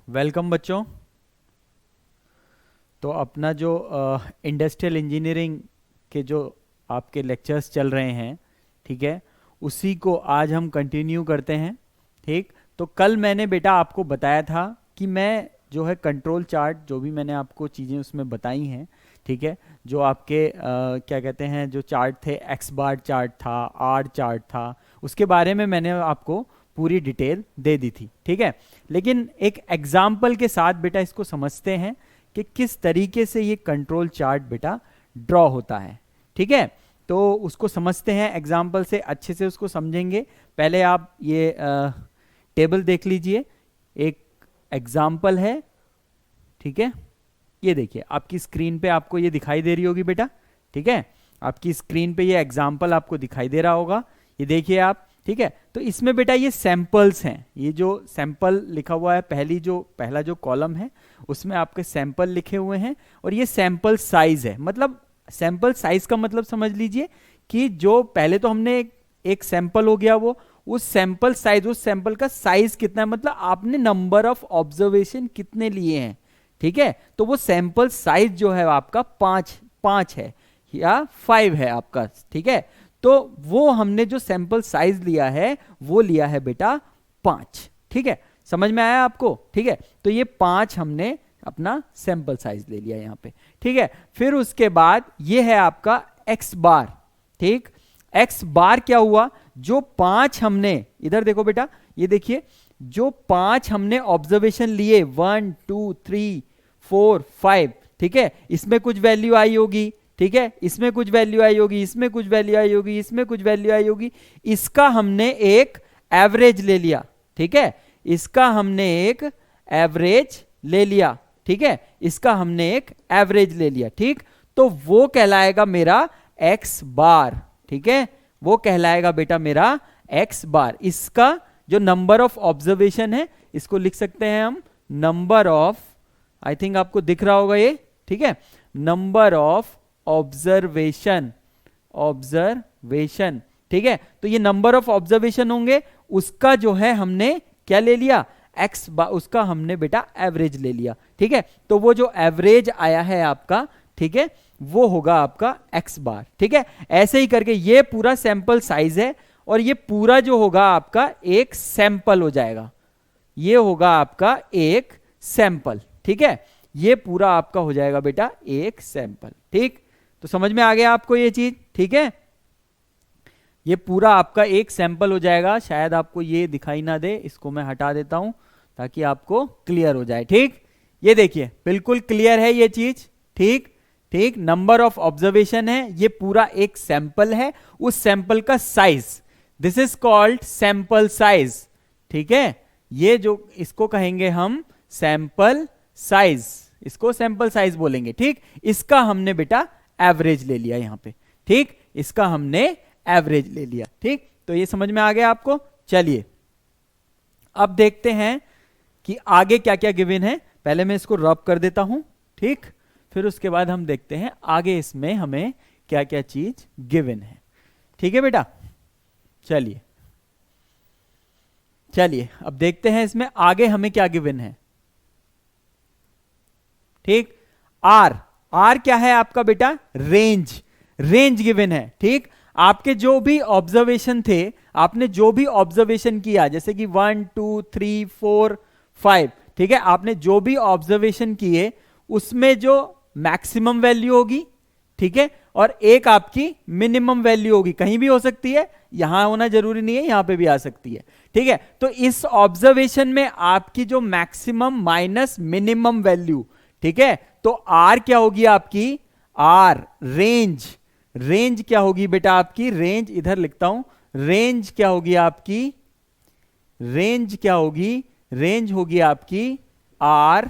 Welcome बच्चों। तो अपना जो इंडस्ट्रियल इंजीनियरिंग के जो आपके लेक्चर्स चल रहे हैं, ठीक है, उसी को आज हम कंटिन्यू करते हैं। ठीक, तो कल मैंने बेटा आपको बताया था कि मैं जो है कंट्रोल चार्ट, जो भी मैंने आपको चीज़ें उसमें बताई हैं, ठीक है, जो आपके क्या कहते हैं, जो चार्ट थे, एक्स बार चार्ट था, आर चार्ट था, उसके बारे में मैंने आपको पूरी डिटेल दे दी थी। ठीक है, लेकिन एक एग्जाम्पल के साथ बेटा इसको समझते हैं कि किस तरीके से ये कंट्रोल चार्ट बेटा ड्रॉ होता है। ठीक है, तो उसको समझते हैं एग्जाम्पल से, अच्छे से उसको समझेंगे। पहले आप ये टेबल देख लीजिए, एक एग्जाम्पल है। ठीक है, ये देखिए आपकी स्क्रीन पे आपको ये दिखाई दे रही होगी बेटा। ठीक है, आपकी स्क्रीन पे ये एग्जाम्पल आपको दिखाई दे रहा होगा, ये देखिए आप। ठीक है, तो इसमें बेटा ये सैंपल्स हैं, ये जो सैंपल लिखा हुआ है, पहला जो कॉलम है उसमें आपके सैंपल लिखे हुए हैं, और ये सैंपल साइज है। मतलब सैंपल साइज का मतलब समझ लीजिए कि जो पहले तो हमने एक सैंपल हो गया, वो उस सैंपल साइज, उस सैंपल का साइज कितना है, मतलब आपने नंबर ऑफ ऑब्जर्वेशन कितने लिए हैं। ठीक है, तो वो सैंपल साइज जो है आपका पांच है या 5 है आपका। ठीक है, तो वो हमने जो सैंपल साइज लिया है वो लिया है बेटा 5। ठीक है, समझ में आया आपको। ठीक है, तो ये 5 हमने अपना सैंपल साइज ले लिया यहां पे। ठीक है, फिर उसके बाद ये है आपका एक्स बार। ठीक, एक्स बार क्या हुआ, जो 5 हमने, इधर देखो बेटा, ये देखिए, जो 5 हमने ऑब्जर्वेशन लिए, 1 2 3 4 5, ठीक है, इसमें कुछ वैल्यू आई होगी। ठीक है, इसमें कुछ वैल्यू आई होगी, इसमें कुछ वैल्यू आई होगी, इसमें कुछ वैल्यू आई होगी। इसका हमने एक एवरेज ले लिया। ठीक है, इसका हमने एक एवरेज ले लिया। ठीक है, इसका हमने एक एवरेज ले लिया। ठीक, तो वो कहलाएगा मेरा एक्स बार। ठीक है, वो कहलाएगा बेटा मेरा एक्स बार। इसका जो नंबर ऑफ ऑब्जर्वेशन है, इसको लिख सकते हैं हम नंबर ऑफ, आई थिंक आपको दिख रहा होगा ये। ठीक है, नंबर ऑफ ऑब्जर्वेशन। ठीक है, तो ये नंबर ऑफ ऑब्जर्वेशन होंगे, उसका जो है हमने क्या ले लिया, एक्स बार, उसका हमने बेटा एवरेज ले लिया। ठीक है, तो वो जो एवरेज आया है आपका, ठीक है, वो होगा आपका एक्स बार। ठीक है, ऐसे ही करके ये पूरा सैंपल साइज है, और ये पूरा जो होगा आपका एक सैंपल हो जाएगा, ये होगा आपका एक सैंपल। ठीक है, ये पूरा आपका हो जाएगा बेटा एक सैंपल। ठीक, तो समझ में आ गया आपको ये चीज। ठीक है, ये पूरा आपका एक सैंपल हो जाएगा। शायद आपको ये दिखाई ना दे, इसको मैं हटा देता हूं ताकि आपको क्लियर हो जाए। ठीक, ये देखिए बिल्कुल क्लियर है ये चीज। ठीक ठीक, नंबर ऑफ ऑब्जर्वेशन है, ये पूरा एक सैंपल है, उस सैंपल का size, this is called sample size. ठीक है, ये जो इसको कहेंगे हम सैंपल साइज, इसको सैंपल साइज बोलेंगे। ठीक, इसका हमने बेटा एवरेज ले लिया यहां पे। ठीक, इसका हमने एवरेज ले लिया। ठीक, तो ये समझ में आ गया आपको। चलिए अब देखते हैं कि आगे क्या क्या गिवन है। पहले मैं इसको रब कर देता हूं। ठीक, फिर उसके बाद हम देखते हैं आगे इसमें हमें क्या क्या चीज गिवन है। ठीक है बेटा, चलिए अब देखते हैं इसमें आगे हमें क्या गिवन है। ठीक, आर क्या है आपका बेटा, रेंज गिवन है। ठीक, आपके जो भी ऑब्जर्वेशन थे, आपने जो भी ऑब्जर्वेशन किया, जैसे कि 1 2 3 4 5, ठीक है, आपने जो भी ऑब्जर्वेशन किए उसमें जो मैक्सिमम वैल्यू होगी, ठीक है, और एक आपकी मिनिमम वैल्यू होगी, कहीं भी हो सकती है, यहां होना जरूरी नहीं है, यहां पे भी आ सकती है। ठीक है, तो इस ऑब्जर्वेशन में आपकी जो मैक्सिमम माइनस मिनिमम वैल्यू, ठीक है, तो आर क्या होगी आपकी, आर रेंज क्या होगी बेटा आपकी, रेंज इधर लिखता हूं, रेंज क्या होगी आपकी, रेंज होगी आपकी आर,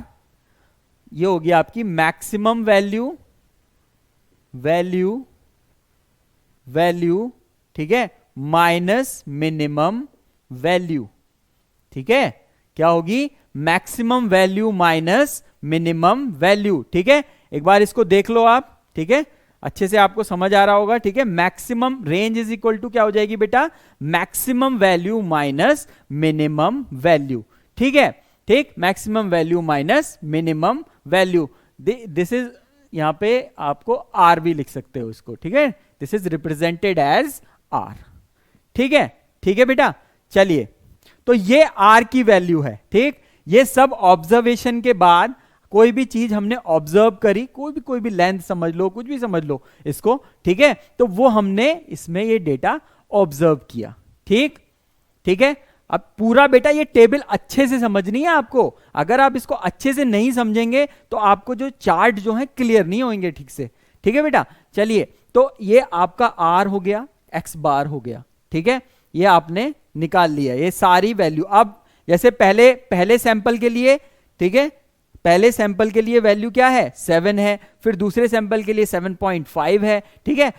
ये होगी आपकी मैक्सिमम वैल्यू, ठीक है, माइनस मिनिमम वैल्यू। ठीक है, क्या होगी, maximum value minus minimum value. ठीक है, एक बार इसको देख लो आप। ठीक है, अच्छे से आपको समझ आ रहा होगा। ठीक है, maximum range is equal to क्या हो जाएगी बेटा, maximum value minus minimum value. ठीक है, ठीक, maximum value minus minimum value, this is, यहां पे आपको आर भी लिख सकते हो इसको, ठीक है, this is represented as R, ठीक है, ठीक है बेटा। चलिए, तो ये आर की वैल्यू है, ठीक, ये सब ऑब्जर्वेशन के बाद कोई भी चीज हमने ऑब्जर्व करी, कोई भी लेंथ समझ लो, कुछ भी समझ लो इसको, ठीक है, तो वो हमने इसमें ये डेटा ऑब्जर्व किया, ठीक, ठीक है। अब पूरा बेटा ये टेबल अच्छे से समझनी है आपको, अगर आप इसको अच्छे से नहीं समझेंगे तो आपको जो चार्ट जो है क्लियर नहीं होंगे ठीक से, ठीक है बेटा। चलिए, तो ये आपका आर हो गया, एक्स बार हो गया, ठीक है, ये आपने निकाल लिया ये सारी वैल्यू। अब जैसे पहले सैंपल के लिए, ठीक है, पहले सैंपल के लिए वैल्यू क्या है 7 है, फिर दूसरे सैंपल के लिए 7.5 है, ठीक है,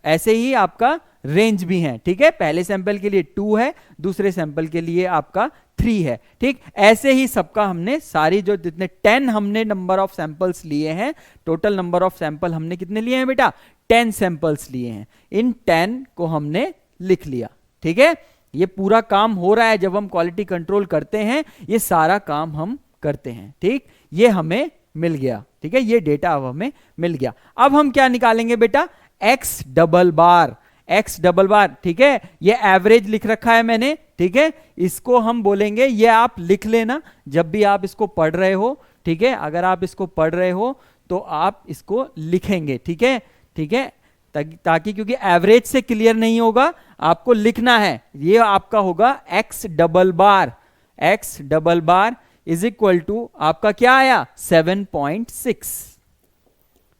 ऐसे ही आपका रेंज भी है, ठीक है, पहले सैंपल के लिए 2 है, दूसरे सैंपल के लिए आपका 3 है, ठीक, ऐसे ही सबका हमने सारी जो जितने 10 हमने नंबर ऑफ सैंपल्स लिए हैं, टोटल नंबर ऑफ सैंपल हमने कितने लिए हैं बेटा 10 सैंपल्स लिए हैं, इन 10 को हमने लिख लिया, ठीक है। ये पूरा काम हो रहा है, जब हम क्वालिटी कंट्रोल करते हैं ये सारा काम हम करते हैं, ठीक, ये हमें मिल गया, ठीक है, ये डेटा अब हमें मिल गया। अब हम क्या निकालेंगे बेटा x double bar, X double बार, ठीक है, ये एवरेज लिख रखा है मैंने, ठीक है, इसको हम बोलेंगे, ये आप लिख लेना जब भी आप इसको पढ़ रहे हो, ठीक है, अगर आप इसको पढ़ रहे हो तो आप इसको लिखेंगे, ठीक है, ठीक है, ताकि क्योंकि एवरेज से क्लियर नहीं होगा, आपको लिखना है, ये आपका होगा X double bar, X double bar is equal to आपका क्या आया 7.6,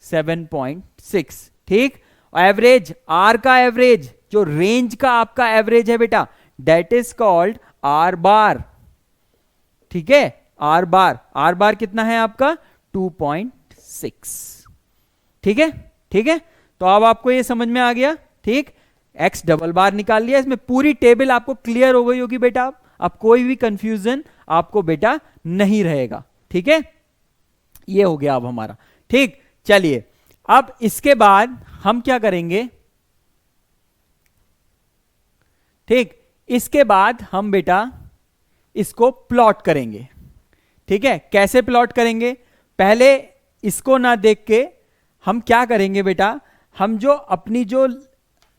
7.6, ठीक, एवरेज आर का एवरेज, जो रेंज का आपका एवरेज है बेटा that is called R bar, ठीक है, आर बार, आर बार कितना है आपका 2.6, ठीक है, ठीक है, तो अब आपको ये समझ में आ गया, ठीक, एक्स डबल बार निकाल लिया, इसमें पूरी टेबल आपको क्लियर हो गई होगी बेटा, अब कोई भी कंफ्यूजन आपको बेटा नहीं रहेगा, ठीक है, ये हो गया अब हमारा, ठीक। चलिए, अब इसके बाद हम क्या करेंगे, ठीक, इसके बाद हम बेटा इसको प्लॉट करेंगे, ठीक है, कैसे प्लॉट करेंगे, पहले इसको ना देख के हम क्या करेंगे बेटा, हम जो अपनी जो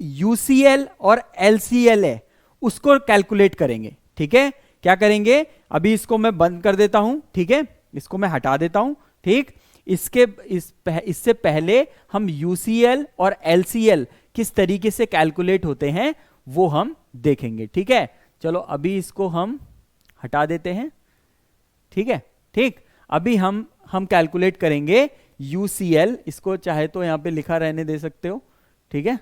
UCL और LCL है उसको कैलकुलेट करेंगे, ठीक है, क्या करेंगे, अभी इसको मैं बंद कर देता हूं, ठीक है, इसको मैं हटा देता हूं, ठीक, इससे पहले हम UCL और LCL किस तरीके से कैलकुलेट होते हैं वो हम देखेंगे, ठीक है। चलो अभी इसको हम हटा देते हैं, ठीक है, ठीक, अभी हम कैलकुलेट करेंगे UCL, इसको चाहे तो यहां पे लिखा रहने दे सकते हो, ठीक है,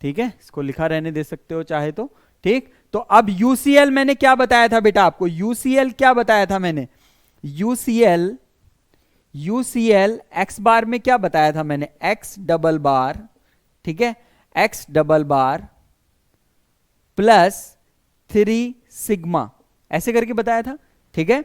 ठीक है, इसको लिखा रहने दे सकते हो चाहे तो, ठीक। तो अब UCL मैंने क्या बताया था बेटा आपको, UCL क्या बताया था मैंने, UCL एक्स बार में क्या बताया था मैंने, एक्स डबल बार, ठीक है, एक्स डबल बार प्लस 3 सिग्मा, ऐसे करके बताया था, ठीक है।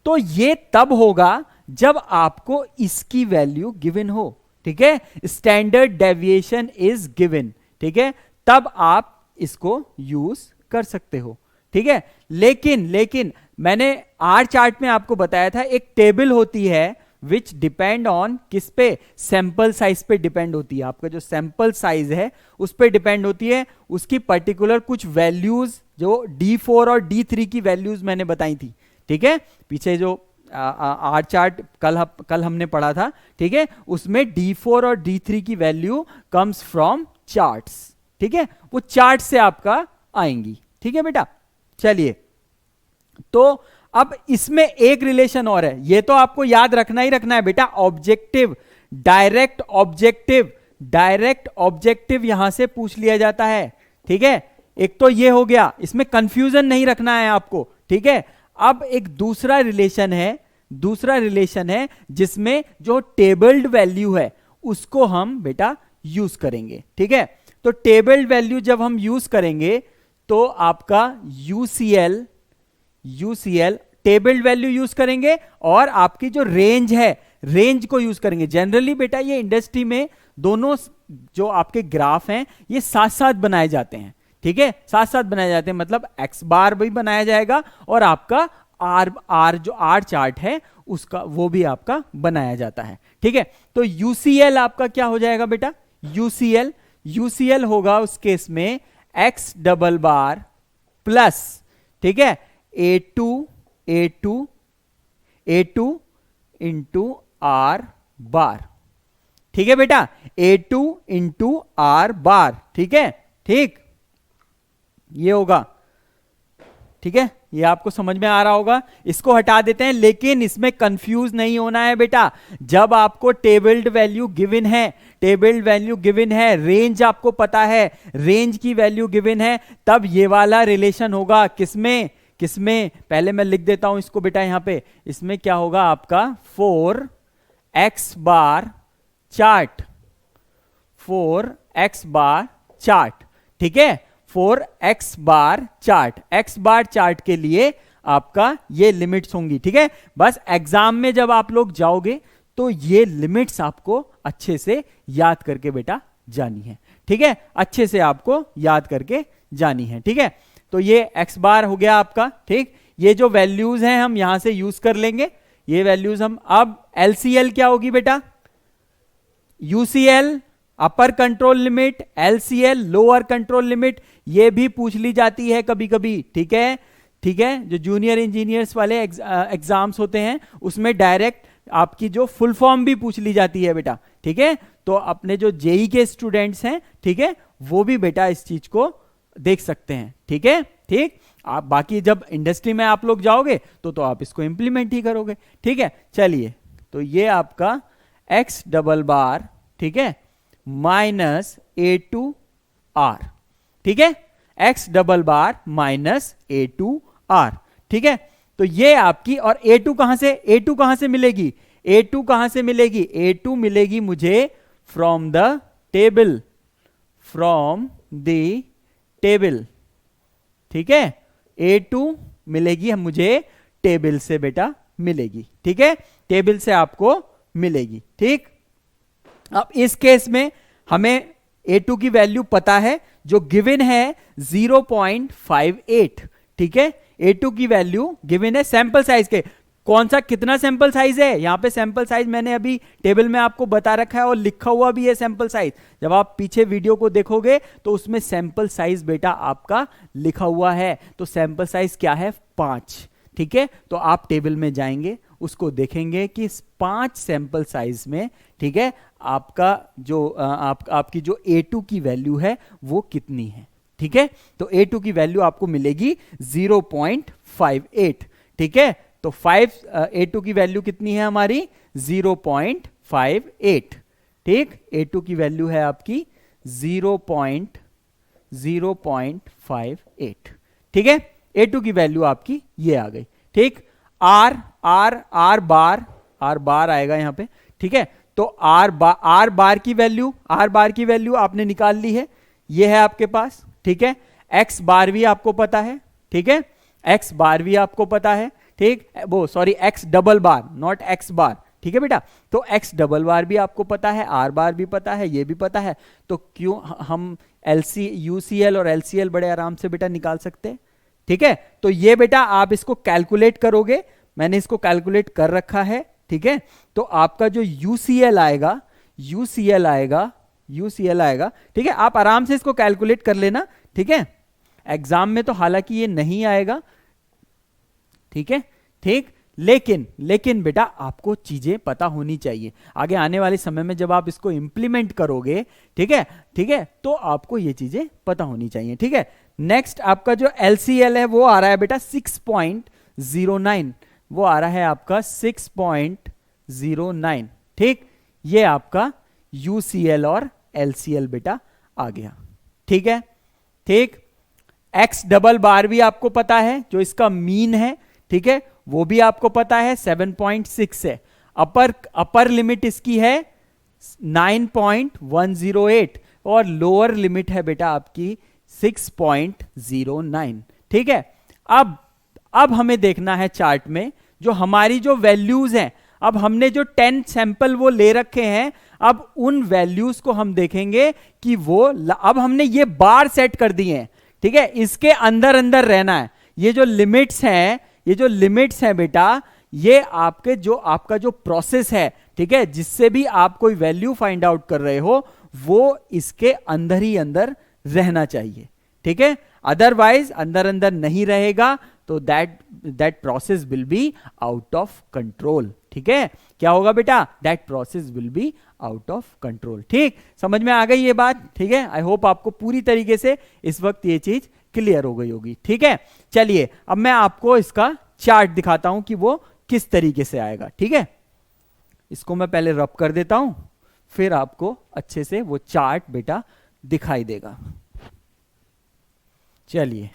तो ये तब होगा जब आपको इसकी वैल्यू गिवन हो, ठीक है, स्टैंडर्ड डेविएशन इज गिवन, ठीक है, तब आप इसको यूज कर सकते हो, ठीक है। लेकिन मैंने आर चार्ट में आपको बताया था एक टेबल होती है विच डिपेंड ऑन किस पे, सैंपल साइज पे डिपेंड होती है, आपका जो सैंपल साइज है उस पे डिपेंड होती है, उसकी पर्टिकुलर कुछ वैल्यूज जो D4 और D3 की वैल्यूज मैंने बताई थी, ठीक है, पीछे जो आर चार्ट कल हमने पढ़ा था, ठीक है, उसमें D4 और D3 की वैल्यू कम्स फ्रॉम चार्ट्स, ठीक है, वो चार्ट से आपका आएंगी, ठीक है बेटा। चलिए, तो अब इसमें एक रिलेशन और है, ये तो आपको याद रखना ही रखना है बेटा, ऑब्जेक्टिव डायरेक्ट ऑब्जेक्टिव यहां से पूछ लिया जाता है, ठीक है, एक तो ये हो गया, इसमें कंफ्यूजन नहीं रखना है आपको, ठीक है। अब एक दूसरा रिलेशन है जिसमें जो टेबल्ड वैल्यू है उसको हम बेटा यूज करेंगे, ठीक है। तो टेबल्ड वैल्यू जब हम यूज करेंगे तो आपका UCL टेबल्ड वैल्यू यूज करेंगे और आपकी जो रेंज है रेंज को यूज करेंगे। जनरली बेटा ये इंडस्ट्री में दोनों जो आपके ग्राफ हैं ये साथ साथ बनाए जाते हैं, ठीक है, साथ साथ बनाए जाते हैं, मतलब एक्स बार भी बनाया जाएगा और आपका आर जो आर चार्ट है उसका वो भी आपका बनाया जाता है। ठीक है, तो यूसीएल आपका क्या हो जाएगा बेटा, यूसीएल होगा उस केस में एक्स डबल बार प्लस, ठीक है, ए टू इंटू आर बार। ठीक है बेटा, A2 इंटू आर बार। ठीक है, ठीक, ये होगा। ठीक है, ये आपको समझ में आ रहा होगा। इसको हटा देते हैं, लेकिन इसमें कंफ्यूज नहीं होना है बेटा। जब आपको टेबल्ड वैल्यू गिवन है, रेंज आपको पता है, रेंज की वैल्यू गिवन है, तब ये वाला रिलेशन होगा। किसमें पहले मैं लिख देता हूं इसको बेटा यहां पे। इसमें क्या होगा आपका 4x bar chart, 4x bar chart. ठीक है, 4x bar chart, x bar chart के लिए आपका ये लिमिट्स होंगी। ठीक है, बस एग्जाम में जब आप लोग जाओगे तो ये लिमिट्स आपको अच्छे से याद करके बेटा जानी है। ठीक है, अच्छे से आपको याद करके जानी है। ठीक है, तो ये x बार हो गया आपका। ठीक, ये जो वैल्यूज हैं हम यहां से यूज कर लेंगे, ये वैल्यूज हम। अब LCL क्या होगी बेटा, UCL upper control limit, LCL lower control limit, ये भी पूछ ली जाती है कभी कभी। ठीक है, जो जूनियर इंजीनियर्स वाले एग्जाम्स होते हैं उसमें डायरेक्ट आपकी जो फुल फॉर्म भी पूछ ली जाती है बेटा। ठीक है, तो अपने जो जेई के स्टूडेंट्स हैं, ठीक है, वो भी बेटा इस चीज को देख सकते हैं। ठीक है, ठीक, आप बाकी जब इंडस्ट्री में आप लोग जाओगे तो आप इसको इंप्लीमेंट ही करोगे। ठीक है, चलिए, तो ये आपका एक्स डबल बार, ठीक है, माइनस A2R। ठीक है, एक्स डबल बार माइनस A2R। ठीक है, तो ये आपकी, और A2 कहां से मिलेगी, A2 कहां से मिलेगी, A2 मिलेगी मुझे फ्रॉम द टेबल, ठीक है, A2 मिलेगी मुझे टेबल से बेटा मिलेगी। ठीक है, टेबल से आपको मिलेगी। ठीक, अब इस केस में हमें A2 की वैल्यू पता है, जो गिवन है 0.58। ठीक है, A2 की वैल्यू गिवन है सैंपल साइज के। कौन सा, कितना सैंपल साइज है, यहां पे सैंपल साइज मैंने अभी टेबल में आपको बता रखा है और लिखा हुआ भी है सैंपल साइज। जब आप पीछे वीडियो को देखोगे तो उसमें सैंपल साइज बेटा आपका लिखा हुआ है। तो सैंपल साइज क्या है, 5। ठीक है, तो आप टेबल में जाएंगे, उसको देखेंगे कि 5 सैंपल साइज में, ठीक है, आपका जो आपकी जो A2 की वैल्यू है वो कितनी है। ठीक है, तो A2 की वैल्यू आपको मिलेगी 0.58। ठीक है, तो A2 की वैल्यू कितनी है हमारी, 0.58। ठीक, A2 की वैल्यू है आपकी 0.58। ठीक है, A2 की वैल्यू आपकी ये आ गई। ठीक, R बार आएगा यहां पे। ठीक है, तो R बार की वैल्यू आपने निकाल ली है, ये है आपके पास। ठीक है, X बार भी आपको पता है। ठीक है, X बार भी आपको पता है। ठीक, वो sorry X double bar, not X बार। ठीक है बेटा, तो X डबल बार भी आपको पता है, R बार भी पता है, ये भी पता है। तो क्यों हम UCL और LCL बड़े आराम से बेटा निकाल सकते हैं। ठीक है, तो ये बेटा आप इसको कैलकुलेट करोगे, मैंने इसको कैलकुलेट कर रखा है। ठीक है, तो आपका जो UCL आएगा, ठीक है, आप आराम से इसको कैलकुलेट कर लेना। ठीक है, एग्जाम में तो हालांकि ये नहीं आएगा। ठीक है, ठीक, लेकिन बेटा आपको चीजें पता होनी चाहिए। आगे आने वाले समय में जब आप इसको इंप्लीमेंट करोगे, ठीक है, तो आपको ये चीजें पता होनी चाहिए। ठीक है, नेक्स्ट आपका जो LCL है वो आ रहा है बेटा 6.09, वो आ रहा है आपका 6.09। ठीक, ये आपका UCL और LCL बेटा आ गया। ठीक है, ठीक, X डबल बार भी आपको पता है, जो इसका मीन है। ठीक है, वो भी आपको पता है 7.6 है। अपर लिमिट इसकी है 9.108 और लोअर लिमिट है बेटा आपकी 6.09। ठीक है, अब हमें देखना है चार्ट में जो हमारी जो वैल्यूज हैं। अब हमने जो 10 सैंपल वो ले रखे हैं, अब उन वैल्यूज को हम देखेंगे कि वो, अब हमने ये बार सेट कर दिए हैं। ठीक है, इसके अंदर रहना है। ये जो लिमिट्स हैं, ये जो लिमिट्स हैं बेटा, ये आपके जो आपका जो प्रोसेस है, ठीक है, जिससे भी आप कोई वैल्यू फाइंड आउट कर रहे हो, वो इसके अंदर ही अंदर रहना चाहिए, ठीक है। अदरवाइज अंदर अंदर नहीं रहेगा तो that process will be out of control, ठीक है। क्या होगा बेटा? That process will be out of control. ठीक, समझ में आ गई ये बात? ठीक है, आई होप आपको पूरी तरीके से इस वक्त ये चीज क्लियर हो गई होगी, ठीक है। चलिए अब मैं आपको इसका चार्ट दिखाता हूं कि वो किस तरीके से आएगा, ठीक है। इसको मैं पहले रब कर देता हूं, फिर आपको अच्छे से वो चार्ट बेटा दिखाई देगा। चलिए,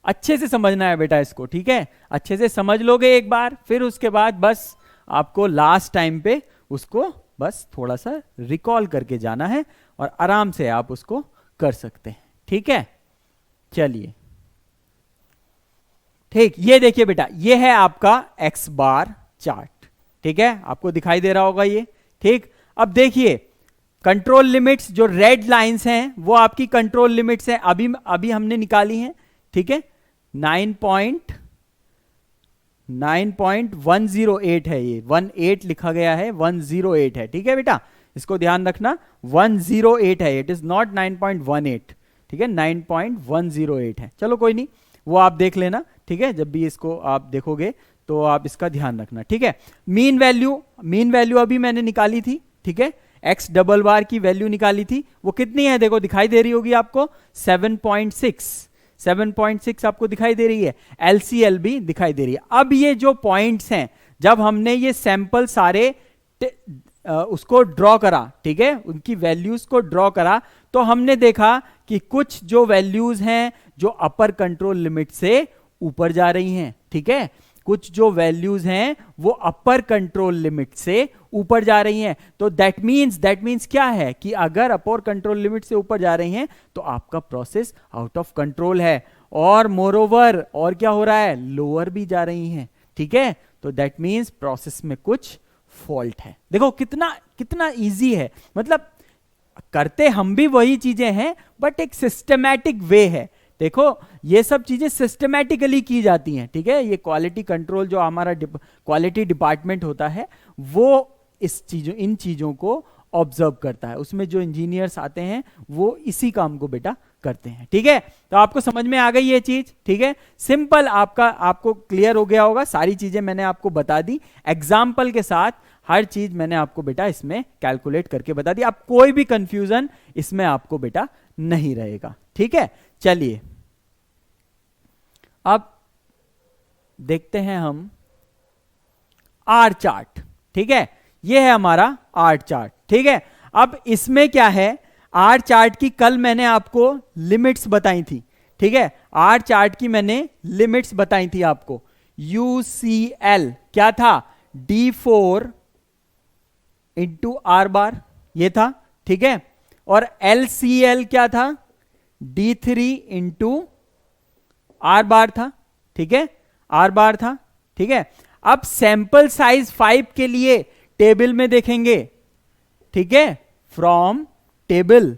अच्छे से समझना है बेटा इसको, ठीक है। अच्छे से समझ लोगे एक बार, फिर उसके बाद बस आपको लास्ट टाइम पे उसको बस थोड़ा सा रिकॉल करके जाना है और आराम से आप उसको कर सकते हैं, ठीक है। चलिए, ठीक, ये देखिए बेटा, ये है आपका एक्स बार चार्ट, ठीक है, आपको दिखाई दे रहा होगा ये, ठीक। अब देखिए कंट्रोल लिमिट्स जो रेड लाइंस हैं वो आपकी कंट्रोल लिमिट्स हैं, अभी हमने निकाली हैं, ठीक है। 9.108 है, ये 18 लिखा गया है, 108 है, ठीक है बेटा, इसको ध्यान रखना, 108 है, इट इज नॉट 9.18, ठीक है, 9.108 है। चलो कोई नहीं, वो आप देख लेना, ठीक है, जब भी इसको आप देखोगे तो आप इसका ध्यान रखना, ठीक है। मीन वैल्यू अभी मैंने निकाली थी, ठीक है, एक्स डबल बार की वैल्यू निकाली थी, वो कितनी है देखो, दिखाई दे रही होगी आपको, 7.6 आपको दिखाई दे रही है, LCL भी दिखाई दे रही है। अब ये जो पॉइंट्स हैं, जब हमने ये सैंपल सारे उसको ड्रॉ करा, ठीक है, उनकी वैल्यूज को ड्रॉ करा, तो हमने देखा कि कुछ जो वैल्यूज हैं जो अपर कंट्रोल लिमिट से ऊपर जा रही हैं, ठीक है, कुछ जो वैल्यूज हैं वो अपर कंट्रोल लिमिट से ऊपर जा रही हैं। तो दैट मीन्स क्या है कि अगर अपर कंट्रोल लिमिट से ऊपर जा रही हैं तो आपका प्रोसेस आउट ऑफ कंट्रोल है, और मोरओवर और क्या हो रहा है, लोअर भी जा रही हैं, ठीक है, तो दैट मीन्स प्रोसेस में कुछ फॉल्ट है। देखो कितना इजी है, मतलब करते हम भी वही चीजें हैं बट एक सिस्टमैटिक वे है। देखो ये सब चीजें सिस्टमैटिकली की जाती हैं, ठीक है, ये क्वालिटी कंट्रोल जो हमारा क्वालिटी डिपार्टमेंट होता है वो इन चीजों को ऑब्जर्व करता है, उसमें जो इंजीनियर्स आते हैं वो इसी काम को बेटा करते हैं, ठीक है। तो आपको समझ में आ गई ये चीज, ठीक है, सिंपल, आपको क्लियर हो गया होगा, सारी चीजें मैंने आपको बता दी, एग्जाम्पल के साथ हर चीज मैंने आपको बेटा इसमें कैलकुलेट करके बता दी, अब कोई भी कंफ्यूजन इसमें आपको बेटा नहीं रहेगा, ठीक है। चलिए अब देखते हैं हम आर चार्ट, ठीक है, ये है हमारा आर चार्ट, ठीक है। अब इसमें क्या है, आर चार्ट की कल मैंने आपको लिमिट्स बताई थी, ठीक है, आर चार्ट की मैंने लिमिट्स बताई थी आपको, UCL क्या था, D4 इंटू आर बार, ये था, ठीक है, और LCL क्या था, D3 इंटू आर बार था, ठीक है, आर बार था, ठीक है। अब सैंपल साइज 5 के लिए टेबल में देखेंगे, ठीक है, फ्रॉम टेबल,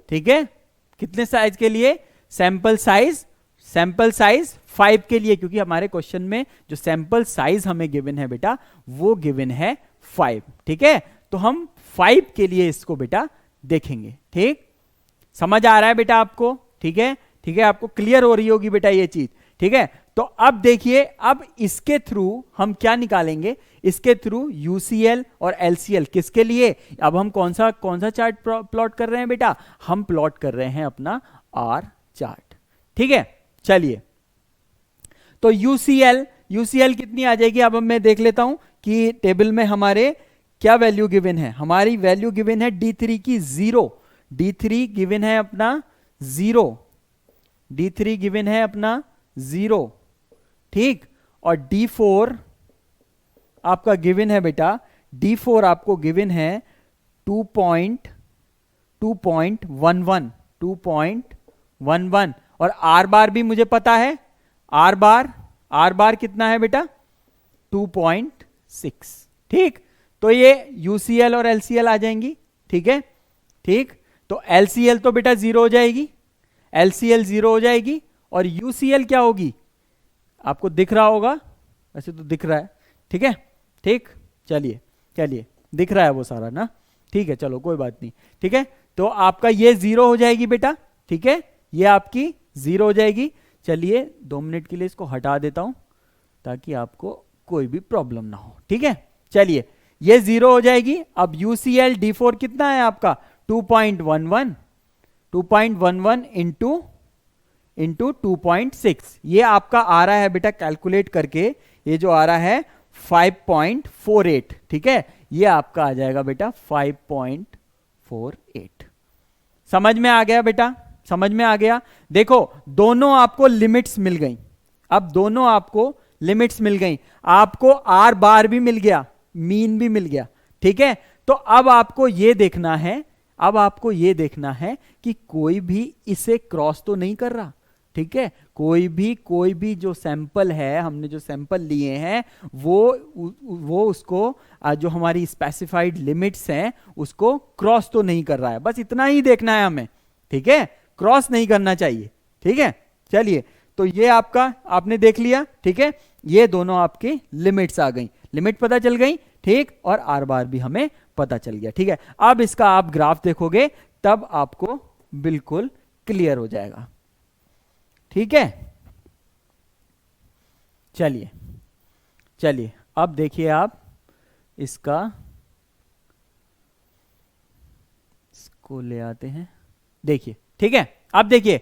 ठीक है, कितने साइज के लिए, सैंपल साइज 5 के लिए, क्योंकि हमारे क्वेश्चन में जो सैंपल साइज हमें गिवन है बेटा वो गिवन है 5, ठीक है, तो हम 5 के लिए इसको बेटा देखेंगे, ठीक, समझ आ रहा है बेटा आपको, ठीक है, ठीक है, आपको क्लियर हो रही होगी बेटा ये चीज, ठीक है। तो अब देखिए, अब इसके थ्रू हम क्या निकालेंगे, इसके थ्रू UCL और LCL किसके लिए, अब हम कौन सा चार्ट प्लॉट कर रहे हैं बेटा, हम प्लॉट कर रहे हैं अपना आर चार्ट, ठीक है। चलिए, तो UCL कितनी आ जाएगी, अब मैं देख लेता हूं कि टेबल में हमारे क्या वैल्यू गिवन है, हमारी वैल्यू गिवन है D3 की 0, D3 गिवन है अपना 0, D3 गिवन है अपना 0, ठीक, और D4 आपका गिवन है बेटा, D4 आपको गिवन है 2.11, और आर बार भी मुझे पता है, आर बार कितना है बेटा, 2.6, ठीक, तो ये UCL और LCL आ जाएंगी, ठीक है, ठीक, तो LCL तो बेटा 0 हो जाएगी, LCl 0 हो जाएगी और UCl क्या होगी, आपको दिख रहा होगा, वैसे तो दिख रहा है, ठीक है, ठीक, चलिए चलिए, दिख रहा है वो सारा ना, ठीक है, चलो कोई बात नहीं, ठीक है, तो आपका ये 0 हो जाएगी बेटा, ठीक है, ये आपकी 0 हो जाएगी। चलिए 2 मिनट के लिए इसको हटा देता हूं ताकि आपको कोई भी प्रॉब्लम ना हो, ठीक है, चलिए ये 0 हो जाएगी। अब UCl D4 कितना है आपका 2.11 इंटू 2.6, ये आपका आ रहा है बेटा कैलकुलेट करके, ये जो आ रहा है 5.48, ठीक है, ये आपका आ जाएगा बेटा 5.48। समझ में आ गया बेटा, समझ में आ गया। देखो दोनों आपको लिमिट्स मिल गई, अब दोनों आपको लिमिट्स मिल गई, आपको आर बार भी मिल गया, मीन भी मिल गया, ठीक है। तो अब आपको ये देखना है, अब आपको ये देखना है कि कोई भी इसे क्रॉस तो नहीं कर रहा, ठीक है, कोई भी जो सैंपल है, हमने जो सैंपल लिए हैं वो उसको जो हमारी स्पेसिफाइड लिमिट्स हैं उसको क्रॉस तो नहीं कर रहा है, बस इतना ही देखना है हमें, ठीक है, क्रॉस नहीं करना चाहिए, ठीक है। चलिए तो ये आपका आपने देख लिया, ठीक है, ये दोनों आपके लिमिट्स आ गई, लिमिट पता चल गई, ठीक, और आर बार भी हमें पता चल गया, ठीक है। अब इसका आप ग्राफ देखोगे तब आपको बिल्कुल क्लियर हो जाएगा, ठीक है। चलिए चलिए अब देखिए आप इसको ले आते हैं, देखिए, ठीक है, अब देखिए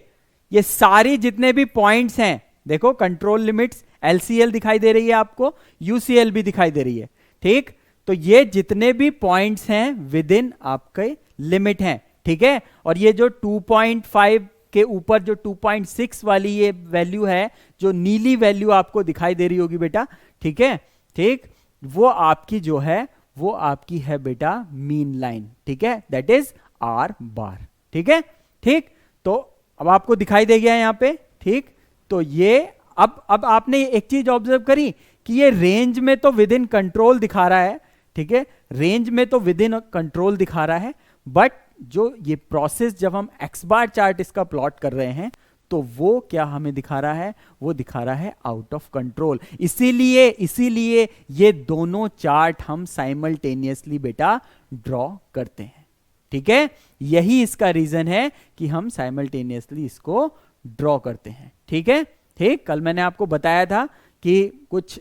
ये सारी जितने भी पॉइंट्स हैं, देखो कंट्रोल लिमिट्स LCl दिखाई दे रही है आपको, UCl भी दिखाई दे रही है, ठीक, तो ये जितने भी पॉइंट्स हैं विद इन आपके लिमिट हैं, ठीक है। और ये जो 2.5 के ऊपर जो 2.6 वाली ये वैल्यू है, जो नीली वैल्यू आपको दिखाई दे रही होगी बेटा, ठीक है, ठीक, वो आपकी जो है वो आपकी है बेटा मीन लाइन, ठीक है, दैट इज आर बार, ठीक है, ठीक। तो अब आपको दिखाई दे गया यहां पे, ठीक, तो ये अब आपने एक चीज ऑब्जर्व करी कि ये रेंज में तो विद इन कंट्रोल दिखा रहा है, ठीक है, रेंज में तो विद इन कंट्रोल दिखा रहा है, बट जो ये प्रोसेस जब हम एक्स बार चार्ट इसका प्लॉट कर रहे हैं तो वो क्या हमें दिखा रहा है, वो दिखा रहा है आउट ऑफ कंट्रोल। इसीलिए ये दोनों चार्ट हम साइमल्टेनियसली बेटा ड्रॉ करते हैं, ठीक है, यही इसका रीजन है कि हम साइमल्टेनियसली इसको ड्रॉ करते हैं, ठीक है, ठीक। कल मैंने आपको बताया था कि कुछ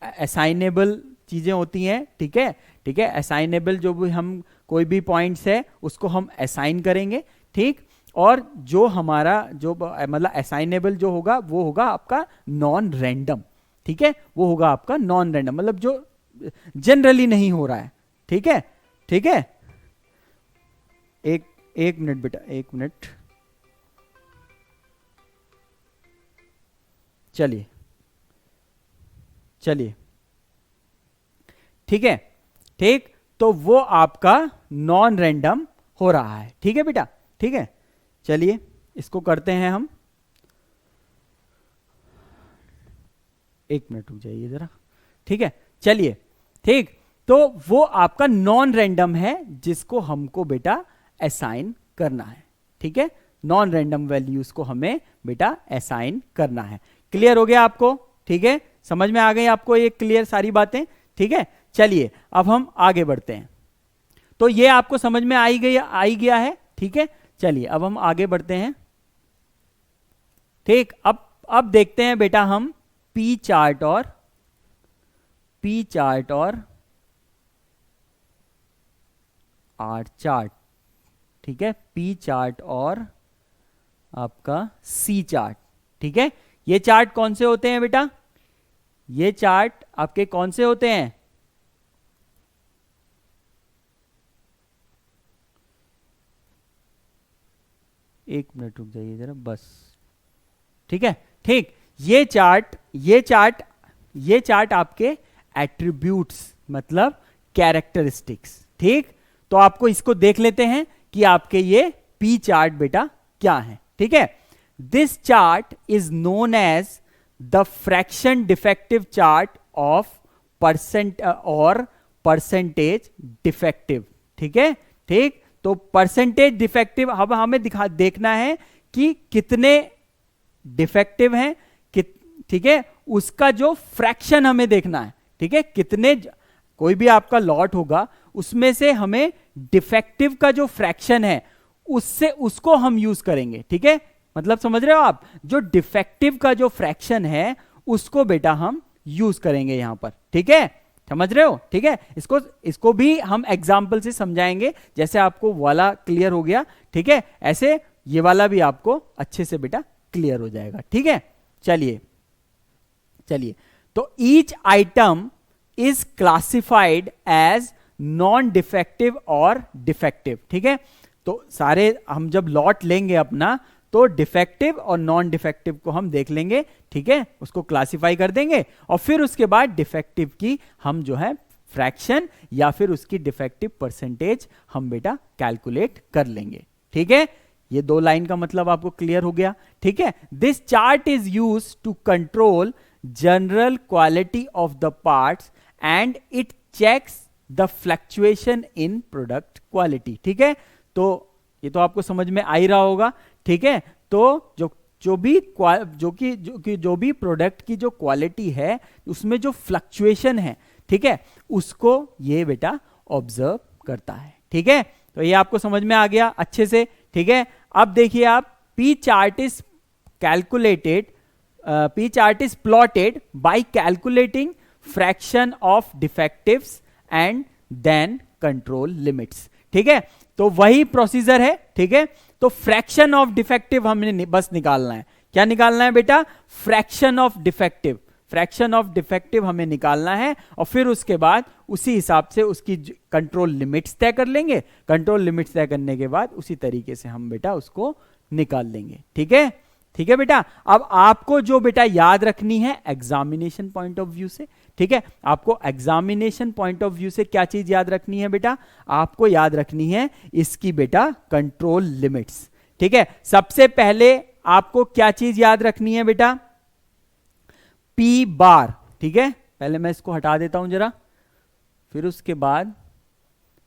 असाइनेबल चीजें होती हैं, ठीक है, ठीक है, असाइनेबल जो भी हम कोई भी पॉइंट्स है उसको हम असाइन करेंगे, ठीक, और जो हमारा जो मतलब असाइनेबल जो होगा वो होगा आपका नॉन रैंडम, ठीक है, वो होगा आपका नॉन रैंडम, मतलब जो जनरली नहीं हो रहा है, ठीक है, ठीक है। एक मिनट बेटा, एक मिनट, चलिए चलिए, ठीक है, ठीक, तो वो आपका नॉन रैंडम हो रहा है, ठीक है बेटा, ठीक है। चलिए इसको करते हैं हम, एक मिनट रुक जाइए जरा, ठीक है, चलिए, ठीक, तो वो आपका नॉन रैंडम है जिसको हमको बेटा असाइन करना है, ठीक है, नॉन रैंडम वैल्यूज को हमें बेटा असाइन करना है। क्लियर हो गया आपको, ठीक है, समझ में आ गई आपको ये क्लियर सारी बातें, ठीक है। चलिए अब हम आगे बढ़ते हैं, तो ये आपको समझ में आई गया है, ठीक है। चलिए अब हम आगे बढ़ते हैं, ठीक, अब देखते हैं बेटा हम पी चार्ट और आर चार्ट, ठीक है, पी चार्ट और आपका सी चार्ट, ठीक है। ये चार्ट कौन से होते हैं बेटा, ये चार्ट आपके कौन से होते हैं, एक मिनट रुक जाइए जरा बस, ठीक है, ठीक, ये चार्ट आपके एट्रीब्यूट्स मतलब कैरेक्टरिस्टिक्स, ठीक, तो आपको इसको देख लेते हैं कि आपके ये पी चार्ट बेटा क्या है, ठीक है। This chart is known as the fraction defective chart of percentage defective, ठीक है, ठीक, तो परसेंटेज डिफेक्टिव अब हमें देखना है कि कितने डिफेक्टिव हैं, ठीक है, उसका जो फ्रैक्शन हमें देखना है, ठीक है, कितने, कोई भी आपका लॉट होगा उसमें से हमें डिफेक्टिव का जो फ्रैक्शन है उससे उसको हम यूज करेंगे, ठीक है, मतलब समझ रहे हो आप, जो डिफेक्टिव का जो फ्रैक्शन है उसको बेटा हम यूज करेंगे यहां पर, ठीक है, समझ रहे हो, ठीक है, इसको भी हम एग्जाम्पल से समझाएंगे, जैसे आपको वाला क्लियर हो गया, ठीक है, ऐसे ये वाला भी आपको अच्छे से बेटा क्लियर हो जाएगा, ठीक है। चलिए तो each item is classified as non defective और डिफेक्टिव, ठीक है, तो सारे हम जब लॉट लेंगे अपना तो डिफेक्टिव और नॉन डिफेक्टिव को हम देख लेंगे, ठीक है, उसको क्लासिफाई कर देंगे और फिर उसके बाद डिफेक्टिव की हम जो है फ्रैक्शन या फिर उसकी डिफेक्टिव परसेंटेज हम बेटा कैलकुलेट कर लेंगे, ठीक है, ये 2 लाइन का मतलब आपको क्लियर हो गया, ठीक है। This chart is used to control general quality of the parts and it checks the fluctuation in product quality, ठीक है, तो ये तो आपको समझ में आ ही रहा होगा, ठीक है, तो जो भी प्रोडक्ट की जो क्वालिटी है उसमें जो फ्लक्चुएशन है, ठीक है, उसको ये बेटा ऑब्जर्व करता है, ठीक है, तो ये आपको समझ में आ गया अच्छे से, ठीक है। अब देखिए आप, P chart is plotted by calculating fraction of defectives and then control limits, ठीक है, तो वही प्रोसीजर है, ठीक है, तो फ्रैक्शन ऑफ डिफेक्टिव हमने बस निकालना है, क्या निकालना है बेटा, फ्रैक्शन ऑफ डिफेक्टिव हमें निकालना है और फिर उसके बाद उसी हिसाब से उसकी कंट्रोल लिमिट्स तय कर लेंगे, कंट्रोल लिमिट्स तय करने के बाद उसी तरीके से हम बेटा उसको निकाल लेंगे, ठीक है, ठीक है बेटा। अब आपको जो बेटा याद रखनी है एग्जामिनेशन पॉइंट ऑफ व्यू से, ठीक है, आपको एग्जामिनेशन पॉइंट ऑफ व्यू से क्या चीज याद रखनी है बेटा, आपको याद रखनी है इसकी बेटा कंट्रोल लिमिट्स, ठीक है। सबसे पहले आपको क्या चीज याद रखनी है बेटा, P बार, ठीक है, पहले मैं इसको हटा देता हूं जरा, फिर उसके बाद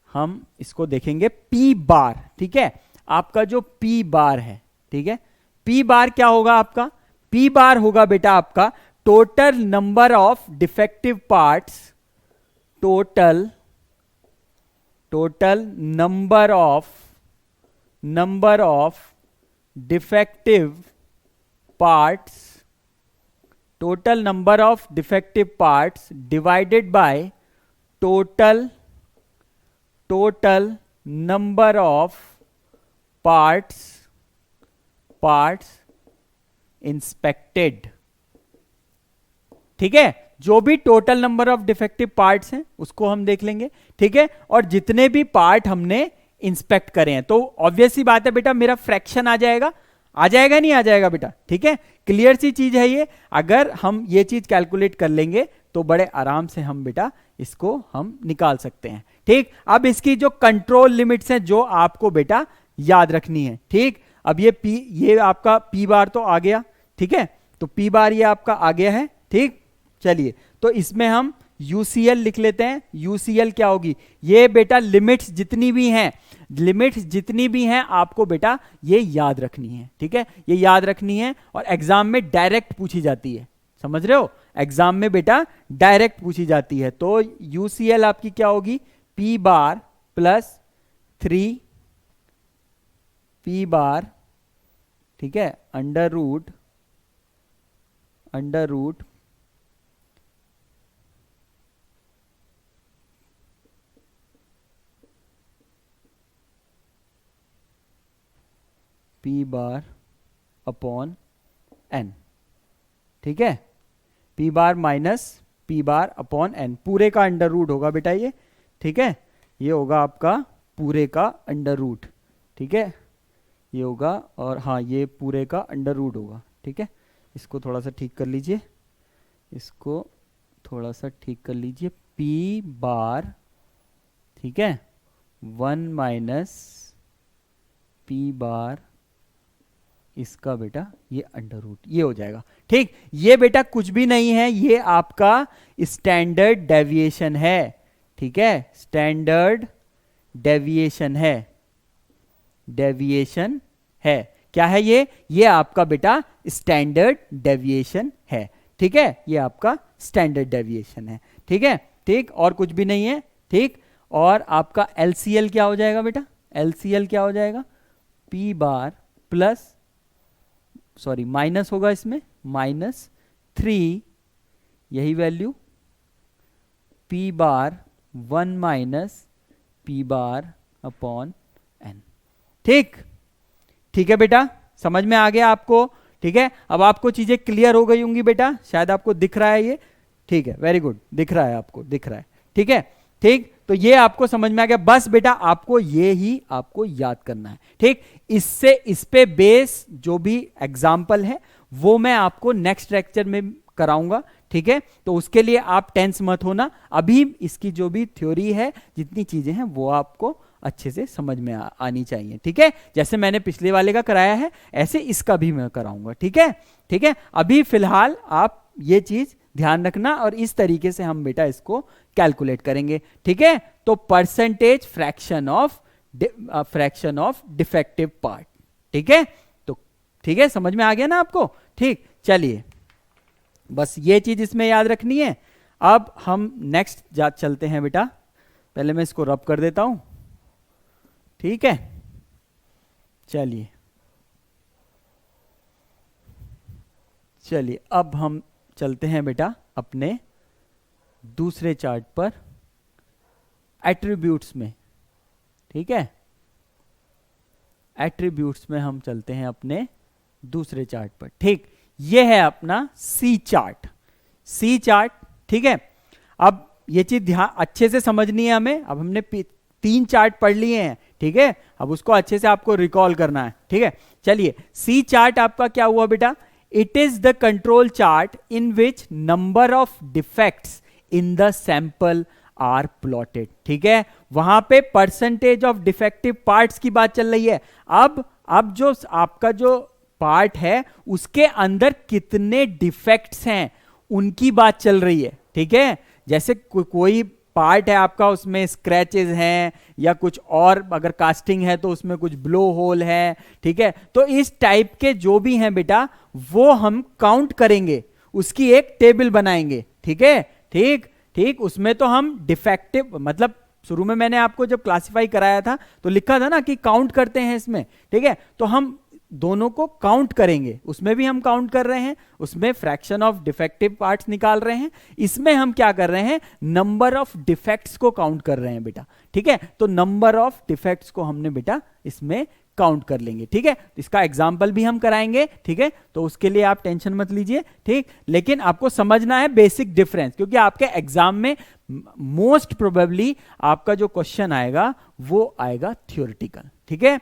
हम इसको देखेंगे P बार, ठीक है, आपका जो P बार है, ठीक है, P बार क्या होगा आपका, P बार होगा बेटा आपका total number of defective parts, total number of defective parts, total number of defective parts divided by total number of parts inspected, ठीक है, जो भी total number of defective parts हैं उसको हम देख लेंगे, ठीक है, और जितने भी पार्ट हमने इंस्पेक्ट करे हैं, तो ऑब्वियस सी बात है बेटा मेरा फ्रैक्शन आ जाएगा नहीं आ जाएगा बेटा, ठीक है, क्लियर सी चीज है ये, अगर हम ये चीज कैलकुलेट कर लेंगे तो बड़े आराम से हम बेटा इसको हम निकाल सकते हैं, ठीक। अब इसकी जो कंट्रोल लिमिट्स हैं जो आपको बेटा याद रखनी है, ठीक, अब ये आपका P बार तो आ गया, ठीक है, तो P बार ये आपका आ गया है, ठीक, चलिए तो इसमें हम UCL लिख लेते हैं, UCL क्या होगी, ये बेटा लिमिट्स जितनी भी हैं आपको बेटा ये याद रखनी है, ठीक है, ये याद रखनी है और एग्जाम में डायरेक्ट पूछी जाती है, समझ रहे हो, एग्जाम में बेटा डायरेक्ट पूछी जाती है, तो UCL आपकी क्या होगी, P bar plus 3 P bar, ठीक है, under root P bar upon N, ठीक है, P bar minus P bar upon N, पूरे का अंडर रूट होगा बेटा ये, ठीक है, ये होगा आपका पूरे का अंडर रूट, ठीक है, ये होगा और हाँ ये पूरे का अंडर रूट होगा, ठीक है, इसको थोड़ा सा ठीक कर लीजिए, P बार, ठीक है, 1 माइनस P बार इसका बेटा ये अंडर रूट, ये हो जाएगा, ठीक, ये बेटा कुछ भी नहीं है, ये आपका स्टैंडर्ड डेविएशन है, ठीक है, स्टैंडर्ड डेविएशन है, क्या है ये आपका बेटा स्टैंडर्ड डेविएशन है, ठीक है, ये आपका स्टैंडर्ड डेविएशन है, ठीक है, ठीक, और कुछ भी नहीं है, ठीक। और आपका LCL क्या हो जाएगा बेटा, LCL क्या हो जाएगा, P bar plus, sorry minus होगा इसमें, -3, यही वैल्यू P बार 1 minus P bar upon n, ठीक, ठीक है बेटा, समझ में आ गया आपको, ठीक है। अब आपको चीजें क्लियर हो गई होंगी बेटा, शायद आपको दिख रहा है ये, ठीक है, वेरी गुड, दिख रहा है आपको, दिख रहा है, ठीक है, ठीक। तो ये आपको समझ में आ गया, बस बेटा आपको ये ही आपको याद करना है, ठीक। इससे इस पे बेस जो भी एग्जाम्पल है वो मैं आपको नेक्स्ट लेक्चर में कराऊंगा, ठीक है। तो उसके लिए आप टेंस मत होना, अभी इसकी जो भी थ्योरी है, जितनी चीजें हैं वो आपको अच्छे से समझ में आनी चाहिए, ठीक है। जैसे मैंने पिछले वाले का कराया है ऐसे इसका भी मैं कराऊंगा, ठीक है, ठीक है। अभी फिलहाल आप ये चीज ध्यान रखना और इस तरीके से हम बेटा इसको कैलकुलेट करेंगे, ठीक है। तो percentage fraction of defective part, ठीक है। तो ठीक है, समझ में आ गया ना आपको, ठीक। चलिए बस ये चीज इसमें याद रखनी है। अब हम नेक्स्ट चलते हैं बेटा, पहले मैं इसको रब कर देता हूं, ठीक है। चलिए चलिए अब हम चलते हैं बेटा अपने दूसरे चार्ट पर, एट्रीब्यूट्स में, ठीक है। एट्रीब्यूट्स में हम चलते हैं अपने दूसरे चार्ट पर, ठीक। ये है अपना सी चार्ट, सी चार्ट, ठीक है। अब ये चीज ध्यान अच्छे से समझनी है हमें। अब हमने 3 चार्ट पढ़ लिए हैं, ठीक है। अब उसको अच्छे से आपको रिकॉल करना है, ठीक है। चलिए सी चार्ट आपका क्या हुआ बेटा, it is the control chart in which number of defects in the sample are plotted, ठीक है। वहां पे परसेंटेज ऑफ डिफेक्टिव पार्ट्स की बात चल रही है। अब जो आपका जो पार्ट है उसके अंदर कितने डिफेक्ट्स हैं उनकी बात चल रही है, ठीक है। जैसे कोई पार्ट है आपका, उसमें स्क्रैचेस हैं या कुछ और, अगर कास्टिंग है तो उसमें कुछ ब्लो होल है, ठीक है। तो इस टाइप के जो भी हैं बेटा वो हम काउंट करेंगे, उसकी एक टेबल बनाएंगे, ठीक है, ठीक ठीक। उसमें तो हम डिफेक्टिव, मतलब शुरू में मैंने आपको जब क्लासिफाई कराया था तो लिखा था ना कि काउंट करते हैं इसमें, ठीक है। तो हम दोनों को काउंट करेंगे, उसमें भी हम काउंट कर रहे हैं, उसमें फ्रैक्शन ऑफ डिफेक्टिव पार्ट्स निकाल रहे हैं, इसमें हम क्या कर रहे हैं, नंबर ऑफ डिफेक्ट्स को काउंट कर रहे हैं बेटा, ठीक है। तो नंबर ऑफ डिफेक्ट्स को हमने बेटा इसमें काउंट कर लेंगे, ठीक है। इसका एग्जाम्पल भी हम कराएंगे, ठीक है। तो उसके लिए आप टेंशन मत लीजिए, ठीक। लेकिन आपको समझना है बेसिक डिफरेंस, क्योंकि आपके एग्जाम में मोस्ट प्रोबेबली आपका जो क्वेश्चन आएगा वो आएगा थ्योरेटिकल, ठीक है।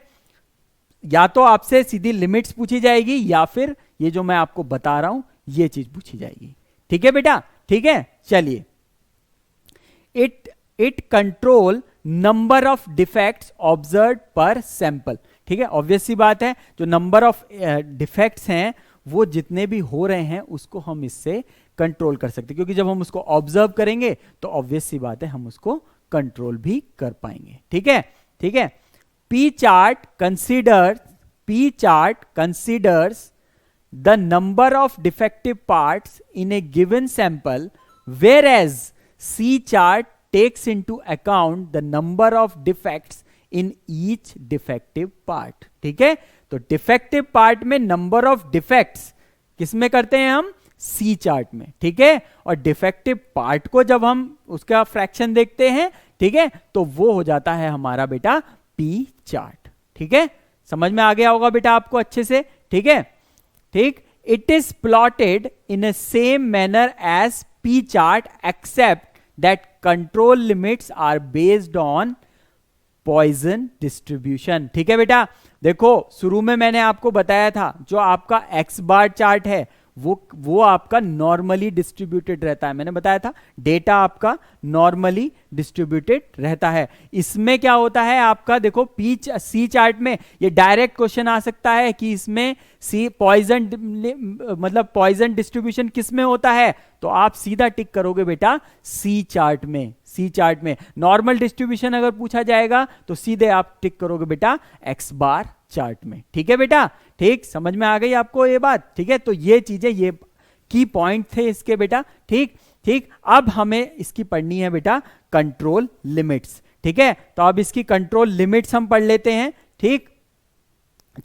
या तो आपसे सीधी लिमिट्स पूछी जाएगी या फिर ये जो मैं आपको बता रहा हूं ये चीज पूछी जाएगी, ठीक है बेटा, ठीक है। चलिए it control number of defects observe पर सैंपल, ठीक है। ऑब्वियस सी बात है, जो नंबर ऑफ डिफेक्ट्स हैं वो जितने भी हो रहे हैं उसको हम इससे कंट्रोल कर सकते हैं, क्योंकि जब हम उसको ऑब्जर्व करेंगे तो ऑब्वियस सी बात है हम उसको कंट्रोल भी कर पाएंगे, ठीक है, ठीक है। P chart considers the number of defective parts in a given sample, whereas C chart takes into account the number of defects in each defective part, ठीक है। तो defective part में number of defects किसमें करते हैं हम, C chart में, ठीक है। और defective part को जब हम उसका fraction देखते हैं, ठीक है, तो वो हो जाता है हमारा बेटा P चार्ट, ठीक है। समझ में आ गया होगा बेटा आपको अच्छे से, ठीक है, ठीक। It is plotted in a same manner as P chart except that control limits are based on Poisson distribution, ठीक है बेटा। देखो शुरू में मैंने आपको बताया था जो आपका X बार चार्ट है वो आपका नॉर्मली डिस्ट्रीब्यूटेड रहता है, मैंने बताया था डेटा आपका नॉर्मली डिस्ट्रीब्यूटेड रहता है। इसमें क्या होता है आपका, देखो सी चार्ट में ये डायरेक्ट क्वेश्चन आ सकता है कि इसमें सी पॉइजन, मतलब पॉइजन डिस्ट्रीब्यूशन किस में होता है, तो आप सीधा टिक करोगे बेटा सी चार्ट में। सी चार्ट में नॉर्मल डिस्ट्रीब्यूशन अगर पूछा जाएगा तो सीधे आप टिक करोगे बेटा X बार चार्ट में, ठीक है बेटा, ठीक, समझ में आ गई आपको ये बात? ठीक है, तो ये चीजें, ये की पॉइंट थे इसके बेटा। ठीक ठीक, अब हमें इसकी पढ़नी है बेटा कंट्रोल लिमिट्स। ठीक है, तो अब इसकी कंट्रोल लिमिट्स हम पढ़ लेते हैं। ठीक,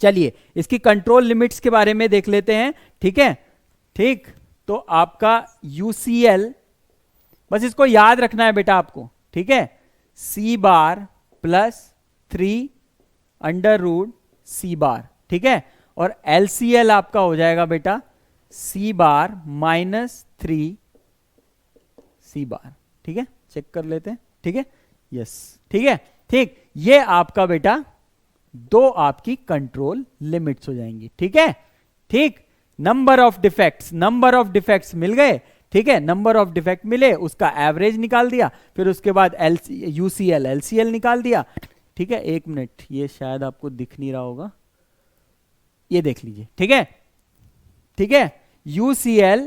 चलिए इसकी कंट्रोल लिमिट्स के बारे में देख लेते हैं। ठीक है, ठीक, तो आपका UCL, बस इसको याद रखना है बेटा आपको। ठीक है, C bar plus 3 under root C bar. ठीक है, और LCL आपका हो जाएगा बेटा C bar minus 3 C bar. ठीक है, चेक कर लेते हैं। ठीक है, यस, ठीक है, ठीक, ये आपका बेटा दो आपकी कंट्रोल लिमिट्स हो जाएंगी। ठीक है, ठीक, नंबर ऑफ डिफेक्ट्स मिल गए। ठीक है, नंबर ऑफ डिफेक्ट मिले, उसका एवरेज निकाल दिया, फिर उसके बाद UCL LCL निकाल दिया। ठीक है, एक मिनट, ये शायद आपको दिख नहीं रहा होगा, ये देख लीजिए। ठीक है, ठीक है, UCL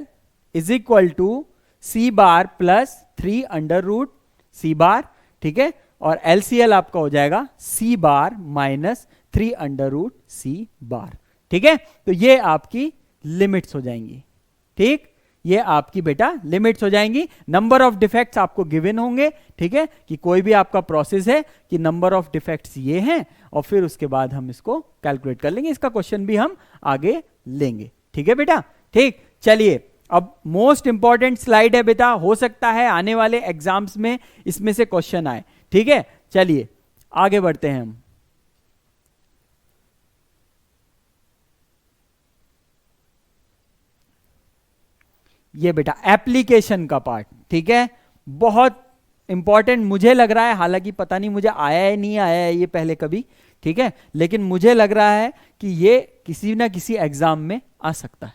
is equal to C bar plus 3 under root C bar. ठीक है, और LCL आपका हो जाएगा C bar minus 3 under root C bar. ठीक है, तो ये आपकी लिमिट्स हो जाएंगी। ठीक, ये आपकी बेटा लिमिट्स हो जाएंगी। नंबर ऑफ डिफेक्ट्स आपको गिवन होंगे। ठीक है, कि कोई भी आपका प्रोसेस है कि नंबर ऑफ डिफेक्ट्स ये हैं, और फिर उसके बाद हम इसको कैलकुलेट कर लेंगे। इसका क्वेश्चन भी हम आगे लेंगे। ठीक है बेटा, ठीक, चलिए अब मोस्ट इंपॉर्टेंट स्लाइड है बेटा, हो सकता है आने वाले एग्जाम्स में इसमें से क्वेश्चन आए। ठीक है, चलिए आगे बढ़ते हैं हम। ये बेटा एप्लीकेशन का पार्ट। ठीक है, बहुत इंपॉर्टेंट मुझे लग रहा है, हालांकि पता नहीं मुझे आया है नहीं आया है ये पहले कभी। ठीक है, लेकिन मुझे लग रहा है कि ये किसी ना किसी एग्जाम में आ सकता है।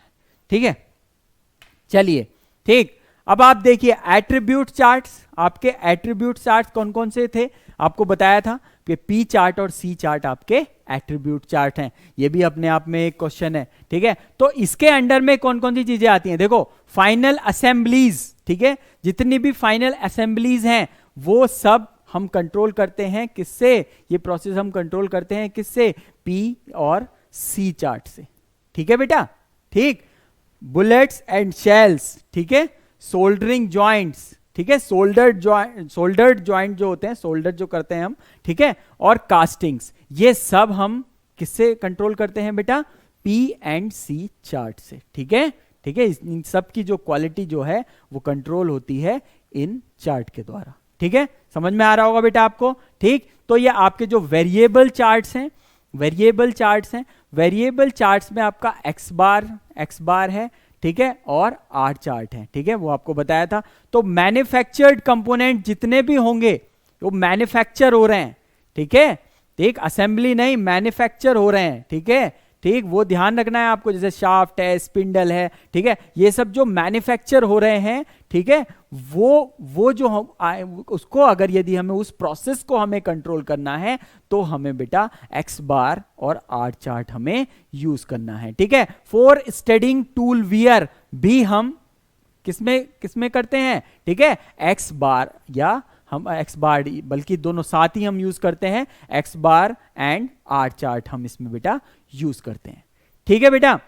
ठीक है, चलिए, ठीक, अब आप देखिए एट्रीब्यूट चार्ट्स। आपके एट्रीब्यूट चार्ट्स कौन कौन से थे? आपको बताया था कि P चार्ट और C चार्ट आपके एट्रीब्यूट चार्ट हैं। ये भी अपने आप में एक क्वेश्चन है। ठीक है, तो इसके अंडर में कौन कौन सी चीजें आती हैं? देखो, फाइनल असेंबलीज। ठीक है, जितनी भी फाइनल असेंबलीज हैं वो सब हम कंट्रोल करते हैं किससे? ये प्रोसेस हम कंट्रोल करते हैं किससे? P और C चार्ट से। ठीक है बेटा, ठीक, बुलेट्स एंड शेल्स। ठीक है, सोल्डरिंग जॉइंट्स। ठीक है, सोल्डर्ड जॉइंट जो होते हैं, सोल्डर जो करते हैं हम। ठीक है, और कास्टिंग्स, ये सब हम किससे कंट्रोल करते हैं बेटा? P एंड C चार्ट से। ठीक है, ठीक है, इन सब की जो क्वालिटी जो है वो कंट्रोल होती है इन चार्ट के द्वारा। ठीक है, समझ में आ रहा होगा बेटा आपको? ठीक, तो ये आपके जो वेरिएबल चार्ट्स हैं, वेरिएबल चार्ट्स में आपका x बार है। ठीक है, और R चार्ट है। ठीक है, वो आपको बताया था। तो मैन्युफैक्चर्ड कंपोनेंट जितने भी होंगे वो मैन्युफैक्चर हो रहे हैं। ठीक है, ठीक, असेंबली नहीं, मैन्युफैक्चर हो रहे हैं। ठीक है, ठीक, वो ध्यान रखना है आपको, जैसे शाफ्ट है, स्पिंडल है। ठीक है, ये सब जो मैन्युफैक्चर हो रहे हैं, ठीक है, वो जो हम उसको अगर यदि हमें उस प्रोसेस को हमें कंट्रोल करना है तो हमें बेटा x बार और R चार्ट हमें यूज करना है। ठीक है, फॉर स्टडिंग टूल वियर भी हम किसमें करते हैं? ठीक है, x बार या हम x बार, बल्कि दोनों साथ ही हम यूज करते हैं, x bar and R chart हम इसमें बेटा यूज करते हैं। ठीक है बेटा,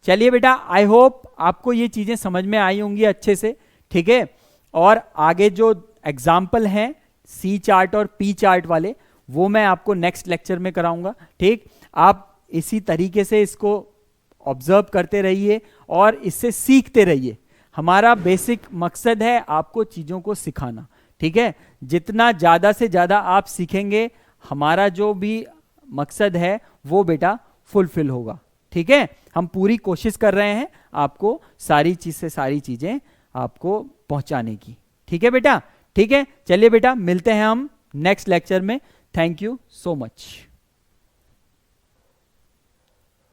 चलिए बेटा, आई होप आपको ये चीजें समझ में आई होंगी अच्छे से। ठीक है, और आगे जो एग्जाम्पल हैं C चार्ट और P चार्ट वाले, वो मैं आपको नेक्स्ट लेक्चर में कराऊंगा। ठीक, आप इसी तरीके से इसको ऑब्जर्व करते रहिए और इससे सीखते रहिए। हमारा बेसिक मकसद है आपको चीजों को सिखाना। ठीक है, जितना ज्यादा से ज्यादा आप सीखेंगे, हमारा जो भी मकसद है वो बेटा फुलफिल होगा। ठीक है, हम पूरी कोशिश कर रहे हैं आपको सारी चीजें आपको पहुंचाने की। ठीक है बेटा, ठीक है, चलिए बेटा, मिलते हैं हम नेक्स्ट लेक्चर में। Thank you so much.